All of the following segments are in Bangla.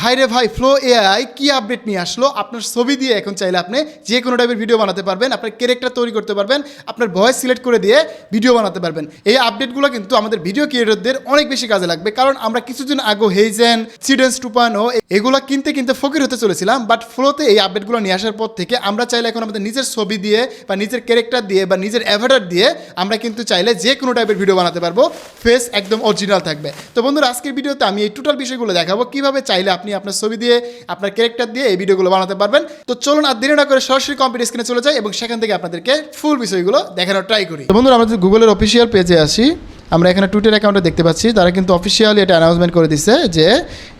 ভাই রে ভাই, ফ্লো এআই কি আপডেট নিয়ে আসলো। আপনার ছবি দিয়ে এখন চাইলে আপনি যে কোনো টাইপের ভিডিও বানাতে পারবেন, আপনার ক্যারেক্টার তৈরি করতে পারবেন, আপনার ভয়েস সিলেক্ট করে দিয়ে ভিডিও বানাতে পারবেন। এই আপডেটগুলো কিন্তু আমাদের ভিডিও ক্রিয়েটরদের অনেক বেশি কাজে লাগবে, কারণ আমরা কিছুদিন আগে হেইজেন, সিডেন্স 2.0 এগুলো কিনতে ফকির হতে চলেছিলাম। বাট ফ্লোতে এই আপডেটগুলো নিয়ে আসার পর থেকে আমরা চাইলে এখন আমাদের নিজের ছবি দিয়ে বা নিজের ক্যারেক্টার দিয়ে বা নিজের অ্যাভাটার দিয়ে আমরা কিন্তু চাইলে যে কোনো টাইপের ভিডিও বানাতে পারবো, ফেস একদম অরিজিনাল থাকবে। তো বন্ধুরা, আজকের ভিডিওতে আমি এই টোটাল বিষয়গুলো দেখাবো কিভাবে চাইলে আপনি আপনার ছবি দিয়ে আপনার ক্যারেক্টার দিয়ে এই ভিডিওগুলো বানাতে পারবেন। তো চলুন আর দেরি না করে সরাসরি কম্পিউটার স্ক্রিনে চলে যাই এবং সেখান থেকে আপনাদেরকে ফুল বিষয়গুলো দেখানোর ট্রাই করি। তো বন্ধুরা, আমাদের গুগলের অফিসিয়াল পেজে আসি। আমরা এখানে টুইটার অ্যাকাউন্টে দেখতে পাচ্ছি তারা কিন্তু অফিসিয়ালি এটা অ্যানাউন্সমেন্ট করে দিচ্ছে যে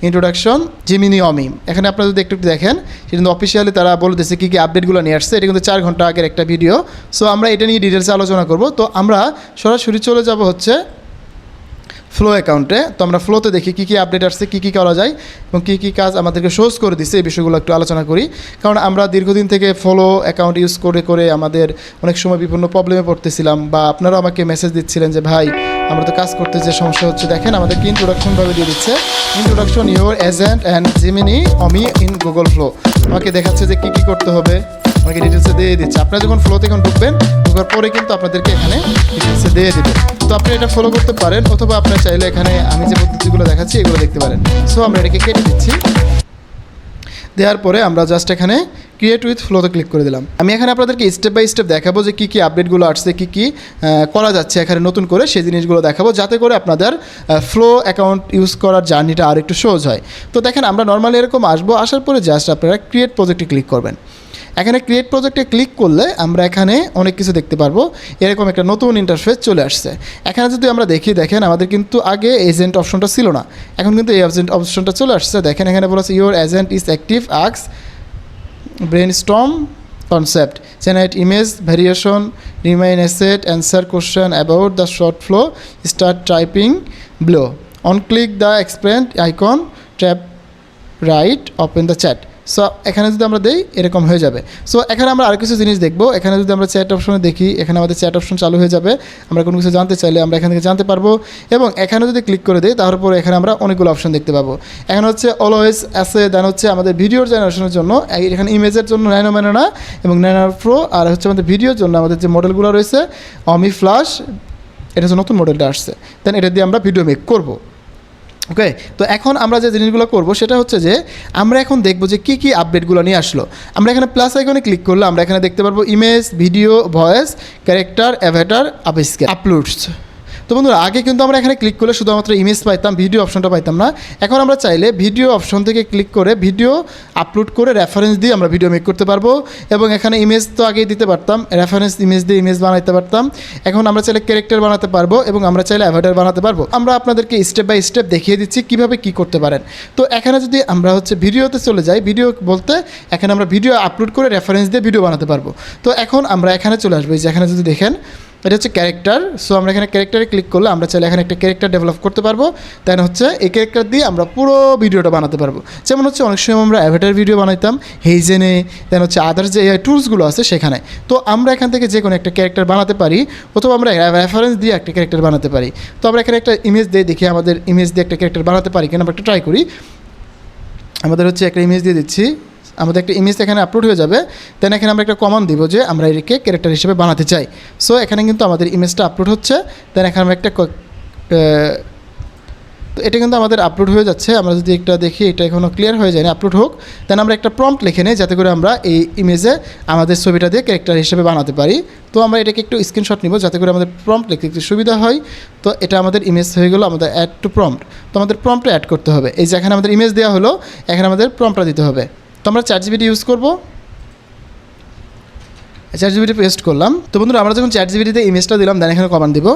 ইন্ট্রোডাকশন জিমিনি অমি। এখানে আপনারা যদি একটু দেখেন, সেটা কিন্তু অফিসিয়ালি তারা বলে দিচ্ছে কী কী আপডেটগুলো নিয়ে আসছে। এটা কিন্তু 4 ঘন্টা আগের একটা ভিডিও। সো আমরা এটা নিয়ে ডিটেলসে আলোচনা করব। তো আমরা সরাসরি চলে যাব হচ্ছে ফ্লো অ্যাকাউন্টে। তো আমরা ফ্লোতে দেখি কী কী আপডেট আসছে, কী কী করা যায় এবং কী কী কাজ আমাদেরকে শোজ করে দিচ্ছে, এই বিষয়গুলো একটু আলোচনা করি। কারণ আমরা দীর্ঘদিন থেকে ফ্লো অ্যাকাউন্ট ইউজ করে আমাদের অনেক সময় বিভিন্ন প্রবলেমে পড়তেছিলাম, বা আপনারাও আমাকে মেসেজ দিচ্ছিলেন যে ভাই আমরা তো কাজ করতে যে সমস্যা হচ্ছে। দেখেন আমাদেরকে ইন্ট্রোডাকশনভাবে দিয়ে দিচ্ছে, introduction your agent and Gemini অমি ইন গুগল ফ্লো। আমাকে দেখাচ্ছে যে কী কী করতে হবে, আমাকে ডিটেলসে দিয়ে দিচ্ছে। আপনারা যখন ফ্লোতে এখন ঢুকবেন, ঢুকার পরে কিন্তু আপনাদেরকে এখানে ডিটেলসে দিয়ে দেবে। তো আপনি এটা ফলো করতে পারেন, অথবা আপনার চাইলে এখানে আমি যে পদ্ধতিগুলো দেখাচ্ছি এগুলো দেখতে পারেন। সো আমরা এটাকে কেটে দিচ্ছি। দেওয়ার পরে আমরা জাস্ট এখানে ক্রিয়েট উইথ ফ্লোতে ক্লিক করে দিলাম। আমি এখানে আপনাদেরকে স্টেপ বাই স্টেপ দেখাবো যে কী কী আপডেটগুলো আসছে, কী কী করা যাচ্ছে এখানে নতুন করে, সেই জিনিসগুলো দেখাবো, যাতে করে আপনাদের ফ্লো অ্যাকাউন্ট ইউজ করার জার্নিটা আর একটু সহজ হয়। তো দেখেন আমরা নর্মালি এরকম আসবো, আসার পরে জাস্ট আপনারা ক্রিয়েট প্রজেক্টে ক্লিক করবেন। এখানে ক্রিয়েট প্রজেক্টে ক্লিক করলে আমরা এখানে অনেক কিছু দেখতে পারবো। এরকম একটা নতুন ইন্টারফেস চলে আসছে। এখানে যদি আমরা দেখেন আমাদের কিন্তু আগে এজেন্ট অপশনটা ছিল না, এখন কিন্তু এই এজেন্ট অপশনটা চলে আসছে। দেখেন এখানে বলেছে ইউর এজেন্ট ইজ অ্যাক্টিভ, আক্স brainstorm concept, generate image variation, remain asset, answer question about the short flow, start typing below, on click the expand icon, tap right, open the chat. So এখানে যদি আমরা দিই এরকম হয়ে যাবে। সো এখানে আমরা আর কিছু জিনিস দেখবো। এখানে যদি আমরা চ্যাট অপশনে দেখি, এখানে আমাদের চ্যাট অপশন চালু হয়ে যাবে। আমরা কোনো কিছু জানতে চাইলে আমরা এখান থেকে জানতে পারবো। এবং এখানে যদি ক্লিক করে দিই, তারপর এখানে আমরা অনেকগুলো অপশন দেখতে পাবো। এখানে হচ্ছে অলওয়েজ আছে, দেন হচ্ছে আমাদের ভিডিওর জেনারেশনের জন্য, এখানে ইমেজের জন্য ন্যানো ম্যানোনা এবং ন্যানো প্রো, আর হচ্ছে আমাদের ভিডিওর জন্য আমাদের যে মডেলগুলো রয়েছে অমি ফ্ল্যাশ, এটা হচ্ছে নতুন মডেলটা আসছে। দেন এটা দিয়ে আমরা ভিডিও মেক করবো। ওকে, তো এখন আমরা যে জিনিসগুলো করবো সেটা হচ্ছে যে আমরা এখন দেখবো যে কী কী আপডেটগুলো নিয়ে আসলো। আমরা এখানে প্লাস আইকনে ক্লিক করলে আমরা এখানে দেখতে পারবো image, video, voice, character, Avatar, uploads. তো বন্ধুরা, আগে কিন্তু আমরা এখানে ক্লিক করলে শুধুমাত্র ইমেজ পাইতাম, ভিডিও অপশনটা পাইতাম না। এখন আমরা চাইলে ভিডিও অপশন থেকে ক্লিক করে ভিডিও আপলোড করে রেফারেন্স দিয়ে আমরা ভিডিও মেক করতে পারবো। এবং এখানে ইমেজ তো আগেই দিতে পারতাম, রেফারেন্স ইমেজ দিয়ে ইমেজ বানাতে পারতাম। এখন আমরা চাইলে ক্যারেক্টার বানাতে পারবো এবং আমরা চাইলে অ্যাভাটার বানাতে পারবো। আমরা আপনাদেরকে স্টেপ বাই স্টেপ দেখিয়ে দিচ্ছি কীভাবে কী করতে পারেন। তো এখানে যদি আমরা হচ্ছে ভিডিওতে চলে যাই, ভিডিও বলতে এখানে আমরা ভিডিও আপলোড করে রেফারেন্স দিয়ে ভিডিও বানাতে পারবো। তো এখন আমরা এখানে চলে আসবো, যে এখানে যদি দেখেন এটা হচ্ছে ক্যারেক্টার। সো আমরা এখানে ক্যারেক্টারে ক্লিক করলে আমরা চাইলে এখানে একটা ক্যারেক্টার ডেভেলপ করতে পারবো। দেন হচ্ছে এই ক্যারেক্টার দিয়ে আমরা পুরো ভিডিওটা বানাতে পারবো। যেমন হচ্ছে অনেক সময় আমরা অ্যাভাটার ভিডিও বানাইতাম হেইজেনে, দেন হচ্ছে আদার্স যে এআই টুলসগুলো আছে সেখানে। তো আমরা এখান থেকে যে কোনো একটা ক্যারেক্টার বানাতে পারি, অথবা আমরা রেফারেন্স দিয়ে একটা ক্যারেক্টার বানাতে পারি। তো আমরা এখানে একটা ইমেজ দিয়ে দেখি আমাদের ইমেজ দিয়ে একটা ক্যারেক্টার বানাতে পারি কিনা, আমরা একটা ট্রাই করি। আমাদের হচ্ছে একটা ইমেজ দিয়ে দিচ্ছি, আমাদের একটা ইমেজ এখানে আপলোড হয়ে যাবে। দেন এখানে আমরা একটা কমান্ড দিব যে আমরা এটাকে ক্যারেক্টার হিসেবে বানাতে চাই। সো এখানে কিন্তু আমাদের ইমেজটা আপলোড হচ্ছে। দেন এখানে আমরা একটা তো এটা কিন্তু আমাদের আপলোড হয়ে যাচ্ছে। আমরা যদি একটা দেখি, এটা এখনও ক্লিয়ার হয়ে যায়নি, আপলোড হোক। দেন আমরা একটা প্রম্পট লিখে নিই, যাতে করে আমরা এই ইমেজে আমাদের ছবিটা দিয়ে ক্যারেক্টার হিসেবে বানাতে পারি। তো আমরা এটাকে একটু স্ক্রিনশট নিব, যাতে করে আমাদের প্রম্পট লিখতে একটু সুবিধা হয়। তো এটা আমাদের ইমেজ হয়ে গেলো, আমাদের অ্যাড টু প্রম্পট। তো আমাদের প্রম্পটে অ্যাড করতে হবে। এই যে এখানে আমাদের ইমেজ দেওয়া হলো, এখানে আমাদের প্রম্পটটা দিতে হবে। তো আমরা ChatGPT ইউজ করবো, ChatGPT পেস্ট করলাম। তো বন্ধুরা, আমরা যখন ChatGPTতে ইমেজটা দিলাম, দেন এখানে কমান্ড দিব,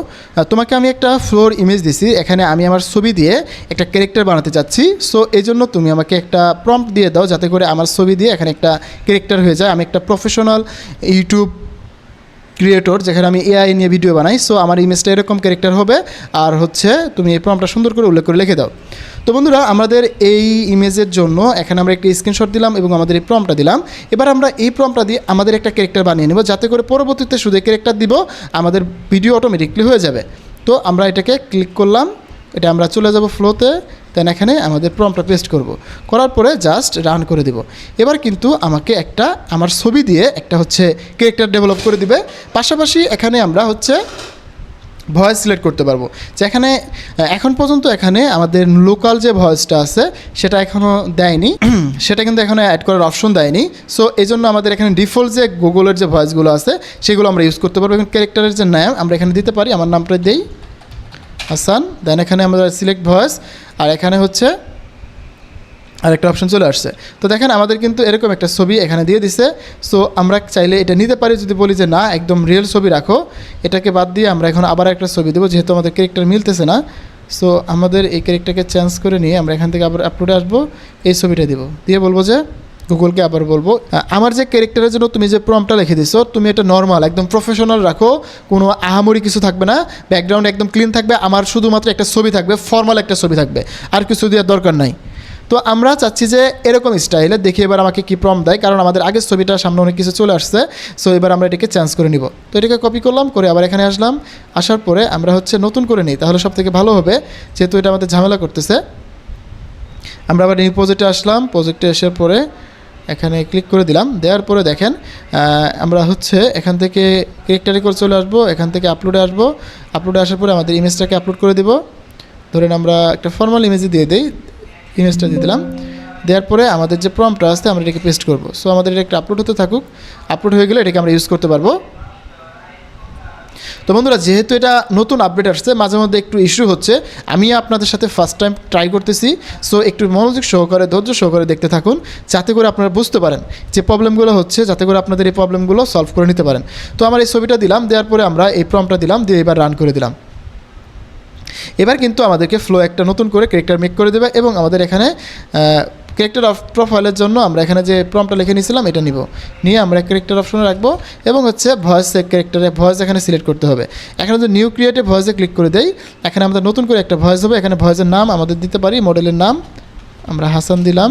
তোমাকে আমি একটা ফ্লোর ইমেজ দিছি, এখানে আমি আমার ছবি দিয়ে একটা ক্যারেক্টার বানাতে চাচ্ছি। সো এই জন্য তুমি আমাকে একটা প্রম্পট দিয়ে দাও, যাতে করে আমার ছবি দিয়ে এখানে একটা ক্যারেক্টার হয়ে যায়। আমি একটা প্রফেশনাল ইউটিউব ক্রিয়েটর, যেখানে আমি এআই নিয়ে ভিডিও বানাই। সো আমার ইমেজটা এরকম ক্যারেক্টার হবে, আর হচ্ছে তুমি এই প্রম্পটটা সুন্দর করে উল্লেখ করে লিখে দাও। তো বন্ধুরা, আমাদের এই ইমেজের জন্য এখানে আমরা একটা স্ক্রিনশট দিলাম এবং আমাদের এই প্রম্পটটা দিলাম। এবার আমরা এই প্রম্পটটা দিয়ে আমাদের একটা ক্যারেক্টার বানিয়ে নেব, যাতে করে পরবর্তীতে শুধু ক্যারেক্টার দিব, আমাদের ভিডিও অটোমেটিকলি হয়ে যাবে। তো আমরা এটাকে ক্লিক করলাম, এটা আমরা চলে যাব ফ্লোতে। দেন এখানে আমাদের প্রম্পটটা পেস্ট করব, করার পরে জাস্ট রান করে দিব। এবার কিন্তু আমাকে একটা আমার ছবি দিয়ে একটা হচ্ছে ক্যারেক্টার ডেভেলপ করে দিবে। পাশাপাশি এখানে আমরা হচ্ছে ভয়েস সিলেক্ট করতে পারবো, যেখানে এখন পর্যন্ত এখানে আমাদের লোকাল যে ভয়েসটা আছে সেটা এখনও দেয়নি, সেটা কিন্তু এখনও অ্যাড করার অপশন দেয়নি। সো এই জন্য আমাদের এখানে ডিফল্ট যে গুগলের যে ভয়েসগুলো আছে সেগুলো আমরা ইউজ করতে পারবো। এখন ক্যারেক্টারের যে নাম আমরা এখানে দিতে পারি, আমার নামটা দেই হাসান, দেন এখানে আমরা সিলেক্ট ভয়েস, আর এখানে হচ্ছে আরেকটা অপশন চলে আসছে। তো দেখেন আমাদের কিন্তু এরকম একটা ছবি এখানে দিয়ে দিছে। সো আমরা চাইলে এটা নিতে পারি, যদি বলি যে না একদম রিয়েল ছবি রাখো, এটাকে বাদ দিয়ে আমরা এখন আবার একটা ছবি দেবো, যেহেতু আমাদের ক্যারেক্টার মিলতেছে না। সো আমাদের এই ক্যারেক্টারকে চেঞ্জ করে নিয়ে আমরা এখান থেকে আবার আপলোডে আসবো, এই ছবিটা দিব, দিয়ে বলবো যে গুগলকে আবার বলবো আমার যে ক্যারেক্টারের জন্য তুমি যে প্রম্পটটা লিখে দিছো তুমি এটা নর্মাল একদম প্রফেশনাল রাখো, কোনো আহামরি কিছু থাকবে না, ব্যাকগ্রাউন্ড একদম ক্লিন থাকবে, আমার শুধুমাত্র একটা ছবি থাকবে, ফর্মাল একটা ছবি থাকবে, আর কিছু দেওয়ার দরকার নাই। তো আমরা চাচ্ছি যে এরকম স্টাইলে দেখি এবার আমাকে কি প্রম্পট দেয়, কারণ আমাদের আগের ছবিটার সামনে অনেক কিছু চলে আসছে। সো এবার আমরা এটাকে চেঞ্জ করে নিব। তো এটাকে কপি করলাম, করে আবার এখানে আসলাম, আসার পরে আমরা হচ্ছে নতুন করে নিই, তাহলে সব থেকে ভালো হবে, যেহেতু এটা আমাদের ঝামেলা করতেছে। আমরা আবার নিউ প্রজেক্টে আসলাম, প্রজেক্টে আসার পরে এখানে ক্লিক করে দিলাম, দেওয়ার পরে দেখেন আমরা হচ্ছে এখান থেকে ক্যারেক্টারে করে চলে আসবো, এখান থেকে আপলোডে আসবো, আপলোডে আসার পরে আমাদের ইমেজটাকে আপলোড করে দিব। ধরেন আমরা একটা ফর্মাল ইমেজই দিয়ে দিই, ইমেজটা দিয়ে দিলাম, দেওয়ার পরে আমাদের যে প্রম্পটটা আছে আমরা এটাকে পেস্ট করব। সো আমাদের এটা একটা আপলোড হতে থাকুক, আপলোড হয়ে গেলে এটাকে আমরা ইউজ করতে পারবো। তো বন্ধুরা যেহেতু এটা নতুন আপডেট আসছে, মাঝে মধ্যে একটু ইস্যু হচ্ছে, আমি আপনাদের সাথে ফার্স্ট টাইম ট্রাই করতেছি। সো একটু মনোযোগ সহকারে ধৈর্য সহকারে দেখতে থাকুন, যাতে করে আপনারা বুঝতে পারেন যে প্রবলেমগুলো হচ্ছে, যাতে করে আপনাদের এই প্রবলেমগুলো সলভ করে নিতে পারেন। তো আমার এই ছবিটা দিলাম, দেওয়ার পরে আমরা এই প্রম্পটটা দিলাম, দিয়ে এবার রান করে দিলাম। এবার কিন্তু আমাদেরকে ফ্লো একটা নতুন করে ক্যারেক্টার মেক করে দেবে, এবং আমাদের এখানে ক্যারেক্টার প্রোফাইলের জন্য আমরা এখানে যে প্রম্পটটা লিখে নিয়েছিলাম এটা নিব, নিয়ে আমরা ক্যারেক্টার অপশনে রাখবো, এবং হচ্ছে ভয়েস ক্যারেক্টারে ভয়েস এখানে সিলেক্ট করতে হবে। এখানে যদি নিউ ক্রিয়েটে ভয়েসে ক্লিক করে দেই, এখানে আমাদের নতুন করে একটা ভয়েস হবে, এখানে ভয়েসের নাম আমাদের দিতে পারি, মডেলের নাম আমরা হাসান দিলাম,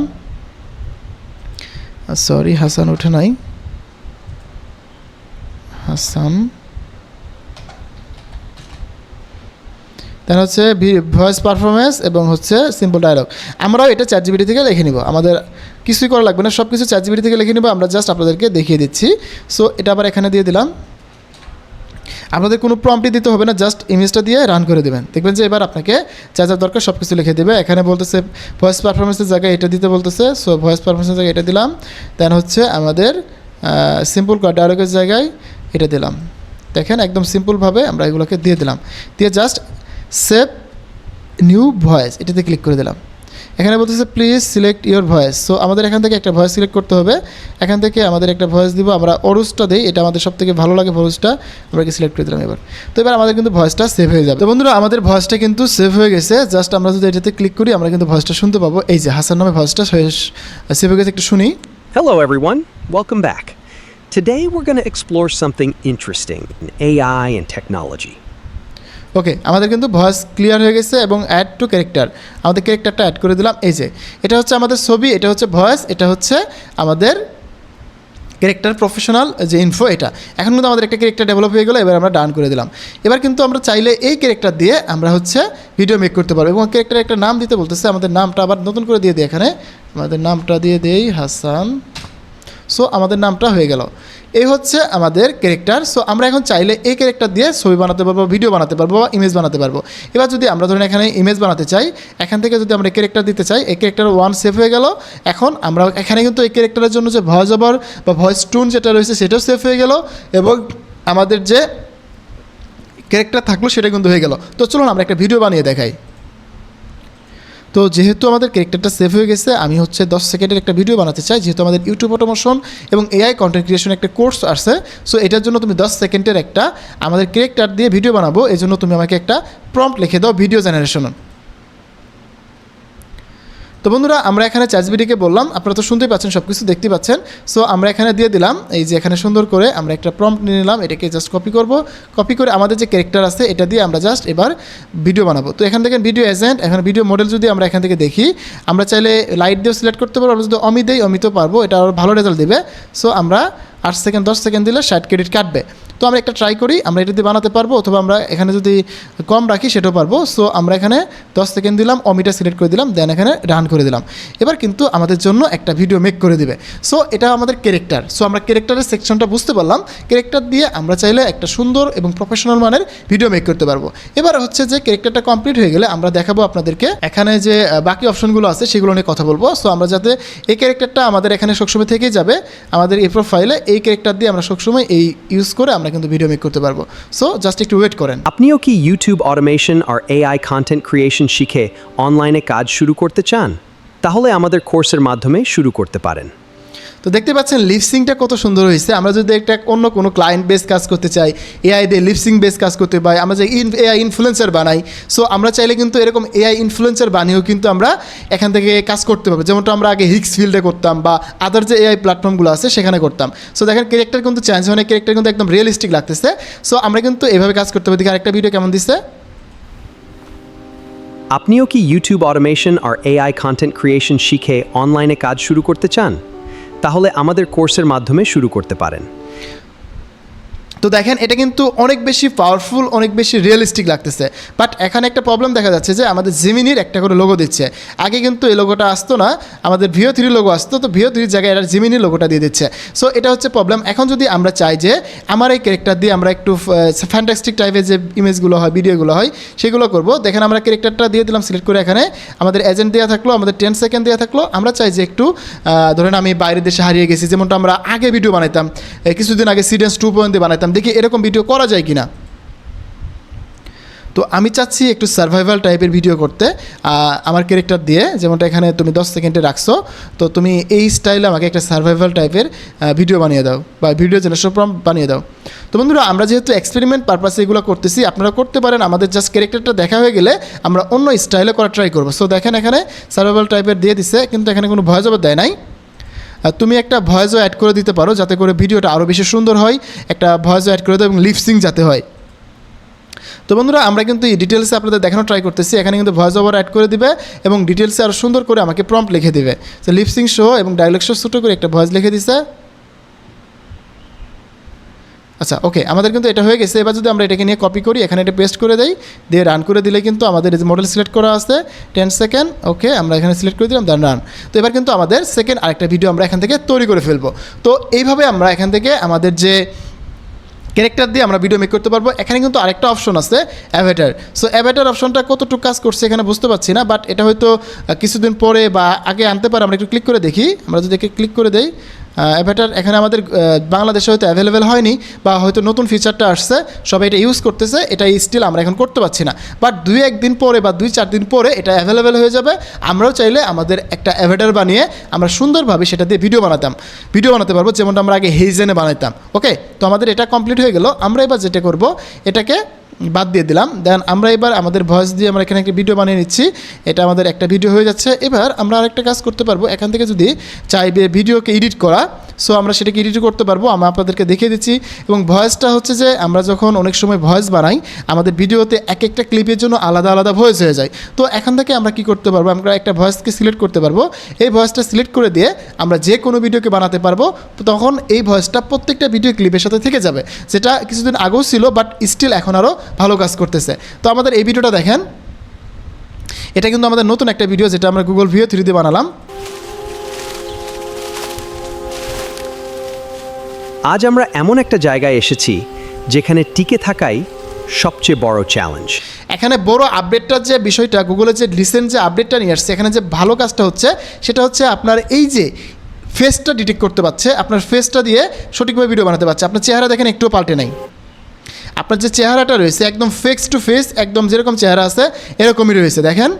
সরি হাসান ওঠে নাই, হাসান, দেন হচ্ছে ভয়েস পারফরমেন্স এবং হচ্ছে সিম্পল ডায়লগ। আমরাও এটা চ্যাটজিপিটি থেকে লিখে নিব, আমাদের কিছুই করা লাগবে না, সব কিছু চ্যাটজিপিটি থেকে লিখে নিব, আমরা জাস্ট আপনাদেরকে দেখিয়ে দিচ্ছি। সো এটা আবার এখানে দিয়ে দিলাম, আপনাদের কোনো প্রম্পটই দিতে হবে না, জাস্ট ইমেজটা দিয়ে রান করে দেবেন, দেখবেন যে এবার আপনাকে যা যা দরকার সব কিছু লিখে দেবে। এখানে বলতেছে ভয়েস পারফরমেন্সের জায়গায় এটা দিতে বলতেছে, সো ভয়েস পারফরমেন্সের জায়গায় এটা দিলাম, দেন হচ্ছে আমাদের সিম্পল ডায়লগের জায়গায় এটা দিলাম। দেখেন একদম সিম্পলভাবে আমরা এগুলোকে দিয়ে দিলাম, দিয়ে জাস্ট সেভ নিউ ভয়েস এটাতে ক্লিক করে দিলাম। এখানে বলতেছে please select your voice. So আমাদের এখান থেকে একটা ভয়েস সিলেক্ট করতে হবে, এখান থেকে আমাদের একটা ভয়েস দিব, আমরা অরুজটা দিই, এটা আমাদের সব থেকে ভালো লাগে ভয়েসটা, আমরা সিলেক্ট করে দিলাম এবার। তো এবার আমাদের কিন্তু ভয়েসটা সেভ হয়ে যাবে। তো বন্ধুরা আমাদের ভয়েসটা কিন্তু সেভ হয়ে গেছে, জাস্ট আমরা যদি এটাতে ক্লিক করি আমরা কিন্তু ভয়েসটা শুনতে পাবো, এই যে হাসান নামে ভয়েসটা সেভ হয়ে গেছে, একটু শুনি। Hello everyone, welcome back. Today we're going to explore something interesting in AI and technology. ওকে, আমাদের কিন্তু ভয়েস ক্লিয়ার হয়ে গেছে, এবং অ্যাড টু ক্যারেক্টার আমাদের ক্যারেক্টারটা অ্যাড করে দিলাম। এই যে এটা হচ্ছে আমাদের ছবি, এটা হচ্ছে ভয়েস, এটা হচ্ছে আমাদের ক্যারেক্টার প্রফেশনাল যে ইনফো, এটা এখন কিন্তু আমাদের একটা ক্যারেক্টার ডেভেলপ হয়ে গেলো। এবার আমরা ডান করে দিলাম। এবার কিন্তু আমরা চাইলে এই ক্যারেক্টার দিয়ে আমরা হচ্ছে ভিডিও মেক করতে পারবো, এবং ক্যারেক্টারের একটা নাম দিতে বলতেছে, আমাদের নামটা আবার নতুন করে দিয়ে দিই, এখানে আমাদের নামটা দিয়ে দেই হাসান। সো আমাদের নামটা হয়ে গেল, এই হচ্ছে আমাদের ক্যারেক্টার। সো আমরা এখন চাইলে এই ক্যারেক্টার দিয়ে ছবি বানাতে পারবো, ভিডিও বানাতে পারবো, বা ইমেজ বানাতে পারবো। এবার যদি আমরা ধরেন এখানে ইমেজ বানাতে চাই, এখান থেকে যদি আমরা ক্যারেক্টার দিতে চাই, এই ক্যারেক্টার 1 সেভ হয়ে গেল। এখন আমরা এখানে কিন্তু এই ক্যারেক্টারের জন্য যে ভয়েস ওভার বা ভয়েস টোন যেটা রয়েছে সেটাও সেভ হয়ে গেল, এবং আমাদের যে ক্যারেক্টার থাকলো সেটা কিন্তু হয়ে গেল। তো চলুন আমরা একটা ভিডিও বানিয়ে দেখাই। তো যেহেতু আমাদের ক্যারেক্টারটা সেভ হয়ে গেছে, আমি হচ্ছে 10 সেকেন্ডের একটা ভিডিও বানাতে চাই, যেহেতু আমাদের ইউটিউব অটোমেশন এবং এআই কন্টেন্ট ক্রিয়েশন একটা কোর্স আসছে। সো এটার জন্য তুমি 10 সেকেন্ডের একটা আমাদের ক্যারেক্টার দিয়ে ভিডিও বানাবো, এই জন্য তুমি আমাকে একটা প্রম্পট লিখে দাও ভিডিও জেনারেশন। তো বন্ধুরা আমরা এখানে চ্যাটজিপিটিকে বললাম, আপনারা তো শুনতেই পাচ্ছেন, সব কিছু দেখতে পাচ্ছেন। সো আমরা এখানে দিয়ে দিলাম, এই যে এখানে সুন্দর করে আমরা একটা প্রম্পট নিয়ে নিলাম, এটাকে জাস্ট কপি করব, কপি করে আমাদের যে ক্যারেক্টার আছে এটা দিয়ে আমরা জাস্ট এবার ভিডিও বানাবো। তো এখান থেকে ভিডিও এজেন্ট, এখন ভিডিও মডেল যদি আমরা এখান থেকে দেখি, আমরা চাইলে লাইট দিয়েও সিলেক্ট করতে পারবো, আমরা যদি অমি দেই অমিতেও পারবো, এটা আরও ভালো রেজাল্ট দেবে। সো আমরা 8 সেকেন্ড 10 সেকেন্ড দিলে 60 ক্রেডিট কাটবে। তো আমরা একটা ট্রাই করি, আমরা এটা দিয়ে বানাতে পারবো, অথবা আমরা এখানে যদি কম রাখি সেটাও পারবো। সো আমরা এখানে 10 সেকেন্ড দিলাম, অমিটা সিলেক্ট করে দিলাম, দেন এখানে রান করে দিলাম। এবার কিন্তু আমাদের জন্য একটা ভিডিও মেক করে দিবে। সো এটা আমাদের ক্যারেক্টার। সো আমরা ক্যারেক্টারের সেকশনটা বুঝতে পারলাম। ক্যারেক্টার দিয়ে আমরা চাইলে একটা সুন্দর এবং প্রফেশনাল মানের ভিডিও মেক করতে পারবো। এবার হচ্ছে যে ক্যারেক্টারটা কমপ্লিট হয়ে গেলে আমরা দেখাবো আপনাদেরকে এখানে যে বাকি অপশনগুলো আছে সেগুলো নিয়ে কথা বলবো। সো আমরা যাতে এই ক্যারেক্টারটা আমাদের এখানে সবসময় থেকেই যাবে, আমাদের এই প্রোফাইলে এই ক্যারেক্টার দিয়ে আমরা সবসময় এই ইউজ করে আমরা কিন্তু ভিডিও মেক করতে পারবো। সো জাস্ট একটু ওয়েট করেন। আপনিও কি ইউটিউব অটোমেশন আর এআই কন্টেন্ট ক্রিয়েশন শিখে অনলাইনে কাজ শুরু করতে চান? তাহলে আমাদের কোর্সের মাধ্যমে শুরু করতে পারেন। তো দেখতে পাচ্ছেন লিপসিংটা কত সুন্দর হয়েছে। আমরা যদি একটা অন্য কোনো ক্লায়েন্ট বেস কাজ করতে চাই, এআই দিয়ে লিপসিং বেস কাজ করতে পাই, আমরা যে এআই ইনফ্লুয়েন্সার বানাই, সো আমরা চাইলে কিন্তু এরকম এআই ইনফ্লুয়েন্সার বানিয়েও কিন্তু আমরা এখান থেকে কাজ করতে পারবো, যেমনটা আমরা আগে হিক্স ফিল্ডে করতাম বা আদার যে এআই প্ল্যাটফর্মগুলো আছে সেখানে করতাম। সো দেখেন ক্যারেক্টার কিন্তু চেঞ্জ হয় না, ক্যারেক্টার কিন্তু একদম রিয়েলিস্টিক লাগতেছে। সো আমরা কিন্তু এভাবে কাজ করতে পারি। দেখি আরেকটা ভিডিও কেমন দিচ্ছে। আপনিও কি ইউটিউব অটোমেশন আর এআই কন্টেন্ট ক্রিয়েশন শিখে অনলাইনে কাজ শুরু করতে চান? তাহলে আমাদের কোর্সের মাধ্যমে শুরু করতে পারেন। তো দেখেন এটা কিন্তু অনেক বেশি পাওয়ারফুল, অনেক বেশি রিয়েলিস্টিক লাগতেছে। বাট এখানে একটা প্রবলেম দেখা যাচ্ছে যে আমাদের জিমিনির একটা করে লোগো দিচ্ছে। আগে কিন্তু এই লোগোটা আসতো না, আমাদের VO3 লোগো আসতো, তো VO3 জায়গায় এটা জিমিনির লোগোটা দিয়ে দিচ্ছে। সো এটা হচ্ছে প্রবলেম। এখন যদি আমরা চাই যে আমার এই ক্যারেক্টার দিয়ে আমরা একটু ফ্যান্টাস্টিক টাইপের যে ইমেজগুলো হয়, ভিডিওগুলো হয়, সেগুলো করবো। দেখেন আমরা ক্যারেক্টারটা দিয়ে দিলাম সিলেক্ট করে, এখানে আমাদের এজেন্ট দেওয়া থাকলো, আমাদের 10 সেকেন্ড দেওয়া থাকলো। আমরা চাই যে একটু ধরেন আমি বাইরের দেশে হারিয়ে গেছি, যেমনটা আমরা আগে ভিডিও বানাইতাম, কিছুদিন আগে সিডেন্স 2.0 দিয়ে বানাইতাম, দেখি এরকম ভিডিও করা যায় কিনা। তো আমি চাচ্ছি একটু সার্ভাইভাল টাইপের ভিডিও করতে আমার ক্যারেক্টার দিয়ে, যেমনটা এখানে তুমি 10 সেকেন্ডে রাখছো। তো তুমি এই স্টাইলে আমাকে একটা সার্ভাইভাল টাইপের ভিডিও বানিয়ে দাও বা ভিডিও জেনারেশন প্রম্পট বানিয়ে দাও। তো বন্ধুরা আমরা যেহেতু এক্সপেরিমেন্ট পারপাসে এগুলো করতেছি, আপনারা করতে পারেন। আমাদের জাস্ট ক্যারেক্টারটা দেখা হয়ে গেলে আমরা অন্য স্টাইলে করা ট্রাই করবো। সো দেখেন এখানে সার্ভাইভাল টাইপের দিয়ে দিছে, কিন্তু এখানে কোনো ভয়েস ওভার দেয় নাই। তুমি একটা ভয়েসও অ্যাড করে দিতে পারো যাতে করে ভিডিওটা আরও বেশি সুন্দর হয়। একটা ভয়েসও অ্যাড করে দাও এবং লিপসিং যাতে হয়। তো বন্ধুরা আমরা কিন্তু এই ডিটেলসে আপনাদের দেখানো ট্রাই করতেছি। এখানে কিন্তু ভয়েস ওভার অ্যাড করে দিবে এবং ডিটেলসে আরও সুন্দর করে আমাকে প্রম্পট লিখে দিবে। তো লিপসিং শো এবং ডায়লগ শো ছোটো করে একটা ভয়েস লিখে দিছে। আচ্ছা ওকে, আমাদের কিন্তু এটা হয়ে গেছে। এবার যদি আমরা এটাকে নিয়ে কপি করি, এখানে এটা পেস্ট করে দেই, দিয়ে রান করে দিলে কিন্তু আমাদের এই যে মডেল সিলেক্ট করা আছে 10 সেকেন্ড, ওকে আমরা এখানে সিলেক্ট করে দিলাম, দেন রান। তো এবার কিন্তু আমাদের সেকেন্ড আরেকটা ভিডিও আমরা এখান থেকে তৈরি করে ফেলবো। তো এইভাবে আমরা এখান থেকে আমাদের যে ক্যারেক্টার দিয়ে আমরা ভিডিও মেক করতে পারবো। এখানে কিন্তু আরেকটা অপশন আছে অ্যাভাটার। সো অ্যাভাটার অপশনটা কতটুকু কাজ করছে এখানে বুঝতে পারছি না, বাট এটা হয়তো কিছুদিন পরে বা আগে আনতে পারে। আমরা একটু ক্লিক করে দেখি, আমরা যদি ক্লিক করে দেই অ্যাভাটার এখানে আমাদের বাংলাদেশে হয়তো অ্যাভেলেবেল হয়নি বা হয়তো নতুন ফিচারটা আসছে, সবাই এটা ইউজ করতেছে, এটা স্টিল আমরা এখন করতে পারছি না। বাট 2-1 দিন পরে বা 2-4 দিন পরে এটা অ্যাভেলেবেল হয়ে যাবে। আমরাও চাইলে আমাদের একটা অ্যাভাটার বানিয়ে আমরা সুন্দরভাবে সেটা দিয়ে ভিডিও বানাতে পারবো, যেমনটা আমরা আগে হেইজেনে বানাইতাম। ওকে, তো আমাদের এটা কমপ্লিট হয়ে গেল। আমরা এবার যেটা করব, এটাকে বাদ দিয়ে দিলাম। দেন আমরা এবার আমাদের ভয়েস দিয়ে আমরা এখানে একটা ভিডিও বানিয়ে নিচ্ছি। এটা আমাদের একটা ভিডিও হয়ে যাচ্ছে। এবার আমরা আরেকটা কাজ করতে পারবো, এখান থেকে যদি চাইবে ভিডিওকে এডিট করা, সো আমরা সেটাকে এডিট করতে পারবো। আমি আপনাদেরকে দেখিয়ে দিচ্ছি। এবং ভয়েসটা হচ্ছে যে আমরা যখন অনেক সময় ভয়েস বানাই, আমাদের ভিডিওতে এক একটা ক্লিপের জন্য আলাদা আলাদা ভয়েস হয়ে যায়। তো এখান থেকে আমরা কি করতে পারবো, আমরা একটা ভয়েসকে সিলেক্ট করতে পারবো। এই ভয়েসটা সিলেক্ট করে দিয়ে আমরা যে কোনো ভিডিওকে বানাতে পারবো। তো তখন এই ভয়েসটা প্রত্যেকটা ভিডিও ক্লিপের সাথে থেকে যাবে, যেটা কিছুদিন আগেও ছিল, বাট স্টিল এখন আরও ভালো কাজ করতেছে। তো আমাদের এই ভিডিওটা দেখেন, এটা কিন্তু আমাদের নতুন একটা ভিডিও, যেটা আমরা গুগল VO3 দিয়ে বানালাম। আজ আমরা এমন একটা জায়গায় এসেছি যেখানে টিকে থাকাই সবচেয়ে বড় চ্যালেঞ্জ। এখানে বড় আপডেটটার যে বিষয়টা, গুগলের যে রিসেন্ট যে আপডেটটা নিয়ে আসছে, এখানে যে ভালো কাজটা হচ্ছে সেটা হচ্ছে আপনার এই যে ফেসটা ডিটেক্ট করতে পারছে, আপনার ফেসটা দিয়ে সঠিকভাবে ভিডিও বানাতে পারছে। আপনার চেহারা দেখেন একটুও পাল্টে নাই, আপনার যে চেহারাটা রয়েছে একদম ফেস টু ফেস, একদম যেরকম চেহারা আছে এরকমই রয়েছে। দেখেন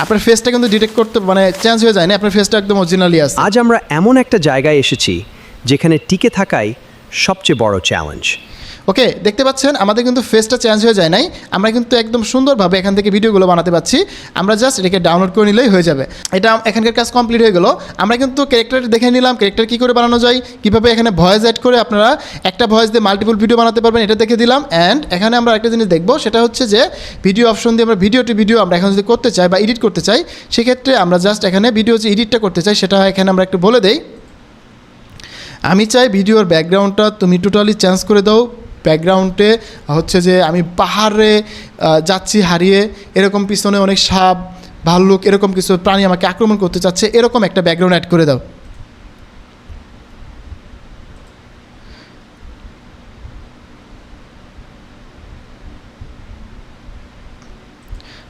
আপনার ফেসটা কিন্তু ডিটেক্ট করতে চেঞ্জ হয়ে যায় না, আপনার ফেসটা একদম অরিজিনালি আছে। আজ আমরা এমন একটা জায়গায় এসেছি যেখানে টিকে থাকাই সবচেয়ে বড় চ্যালেঞ্জ। ওকে, দেখতে পাচ্ছেন আমাদের কিন্তু ফেসটা চেঞ্জ হয়ে যায় নাই, আমরা কিন্তু একদম সুন্দরভাবে এখান থেকে ভিডিওগুলো বানাতে পারছি। আমরা জাস্ট এটাকে ডাউনলোড করে নিলেই হয়ে যাবে। এটা এখানকার কাজ কমপ্লিট হয়ে গেল। আমরা কিন্তু ক্যারেক্টার দেখে নিলাম, ক্যারেক্টার কী করে বানানো যায়, কীভাবে এখানে ভয়েস অ্যাড করে আপনারা একটা ভয়েস দিয়ে মাল্টিপল ভিডিও বানাতে পারবেন, এটা দেখে দিলাম। অ্যান্ড এখানে আমরা একটা জিনিস দেখবো, সেটা হচ্ছে যে ভিডিও অপশন দিয়ে আমরা ভিডিও আমরা এখন যদি করতে চাই বা এডিট করতে চাই, সেক্ষেত্রে আমরা জাস্ট এখানে ভিডিও যে এডিটটা করতে চাই সেটা এখানে আমরা একটু বলে দেই। আমি চাই ভিডিওর ব্যাকগ্রাউন্ডটা তুমি টোটালি চেঞ্জ করে দাও। ব্যাকগ্রাউন্ডে হচ্ছে যে আমি পাহাড়ে যাচ্ছি হারিয়ে, এরকম পিছনে অনেক সাপ ভাল্লুক এরকম কিছু প্রাণী আমাকে আক্রমণ করতে চাচ্ছে, এরকম একটা ব্যাকগ্রাউন্ড অ্যাড করে দাও।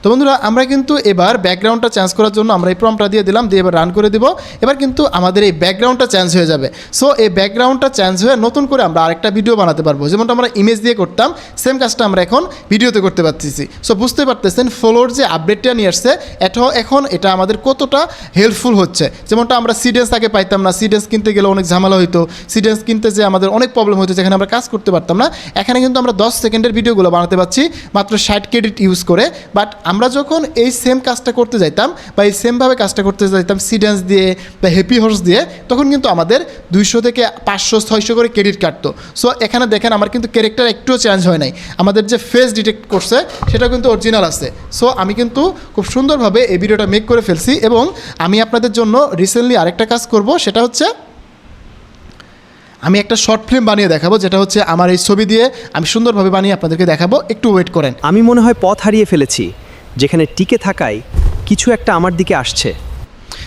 তো বন্ধুরা আমরা কিন্তু এবার ব্যাকগ্রাউন্ডটা চেঞ্জ করার জন্য আমরা এই প্রম্পটটা দিয়ে দিলাম, দিয়ে এবার রান করে দিব। এবার কিন্তু আমাদের এই ব্যাকগ্রাউন্ডটা চেঞ্জ হয়ে যাবে। সো এই ব্যাকগ্রাউন্ডটা চেঞ্জ হয়ে নতুন করে আমরা আরেকটা ভিডিও বানাতে পারবো, যেমনটা আমরা ইমেজ দিয়ে করতাম সেম কাজটা আমরা এখন ভিডিওতে করতে পারতেছি। সো বুঝতে পারতেছেন ফ্লোর যে আপডেটটা নিয়ে আসছে এখন এটা আমাদের কতটা হেল্পফুল হচ্ছে। যেমনটা আমরা সিডেন্স আগে পাইতাম না, সিডেন্স কিনতে গেলে অনেক ঝামেলা হইতো, সিডেন্স কিনতে যে আমাদের অনেক প্রবলেম হতো, যেখানে আমরা কাজ করতে পারতাম না। এখানে কিন্তু আমরা 10 সেকেন্ডের ভিডিওগুলো বানাতে পারছি মাত্র 60 ক্রেডিট ইউজ করে। বাট আমরা যখন এই সেম কাজটা করতে যাইতাম বা এই সেমভাবে কাজটা করতে যাইতাম সিডেন্স দিয়ে বা হ্যাপি হর্স দিয়ে, তখন কিন্তু আমাদের 200 থেকে 500-600 করে ক্রেডিট কাটতো। সো এখানে দেখেন আমার কিন্তু ক্যারেক্টার একটুও চেঞ্জ হয় নাই, আমাদের যে ফেস ডিটেক্ট করছে সেটা কিন্তু অরিজিনাল আছে। সো আমি কিন্তু খুব সুন্দরভাবে এই ভিডিওটা মেক করে ফেলছি এবং আমি আপনাদের জন্য রিসেন্টলি আরেকটা কাজ করব, সেটা হচ্ছে আমি একটা শর্ট ফিল্ম বানিয়ে দেখাবো, যেটা হচ্ছে আমার এই ছবি দিয়ে আমি সুন্দরভাবে বানিয়ে আপনাদেরকে দেখাবো। একটু ওয়েট করেন। আমি মনে হয় পথ হারিয়ে ফেলেছি, যেখানে টিকে থাকায় কিছু একটা আমার দিকে আসছে।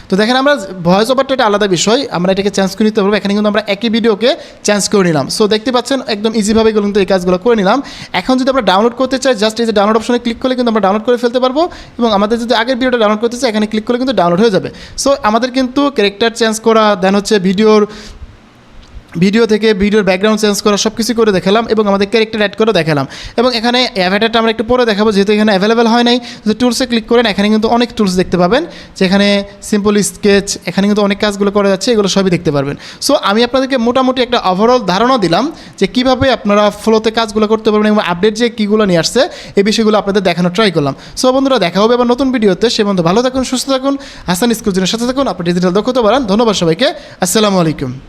তো দেখেন আমরা ভয়েস ওভারটা একটা আলাদা বিষয়, আমরা এটাকে চেঞ্জ করে নিতে পারবো। এখানে কিন্তু আমরা একই ভিডিওকে চেঞ্জ করে নিলাম। সো দেখতে পাচ্ছেন একদম ইজিভাবে কিন্তু এই কাজগুলো করে নিলাম। এখন যদি আমরা ডাউনলোড করতে চাই, জাস্ট এই যে ডাউনলোড অপশনে ক্লিক করলে কিন্তু আমরা ডাউনলোড করে ফেলতে পারবো, এবং আমাদের যদি আগের ভিডিওটা ডাউনলোড করতে চাই এখানে ক্লিক করলে কিন্তু ডাউনলোড হয়ে যাবে। সো আমাদের কিন্তু ক্যারেক্টার চেঞ্জ করা, দেন হচ্ছে ভিডিও থেকে ভিডিওর ব্যাকগ্রাউন্ড চেঞ্জ করা সব কিছু করে দেখালাম, এবং আমাদের ক্যারেক্টার অ্যাড করে দেখালাম। এবং এখানে অ্যাভাটারটা আমরা একটু পরে দেখাবো, যেহেতু এখানে অ্যাভেলেবেল হয় নাই। যদি টুলসে ক্লিক করেন এখানে কিন্তু অনেক টুলস দেখতে পাবেন, যেখানে সিম্পল স্কেচ, এখানে কিন্তু অনেক কাজগুলো করা যাচ্ছে, এগুলো সবই দেখতে পারবেন। সো আমি আপনাদেরকে মোটামুটি একটা ওভারঅল ধারণা দিলাম যে কীভাবে আপনারা ফ্লোতে কাজগুলো করতে পারবেন এবং আপডেট যে কীগুলো নিয়ে আসছে এই বিষয়গুলো আপনাদের দেখানোর ট্রাই করলাম। সো বন্ধুরা দেখা হবে আবার নতুন ভিডিওতে, সে বন্ধু ভালো থাকুন, সুস্থ থাকুন, হাসান স্কুল সাথে থাকুন, আপনার ডিজিটাল দক্ষতা বাড়ান। ধন্যবাদ সবাইকে, আসসালামু আলাইকুম।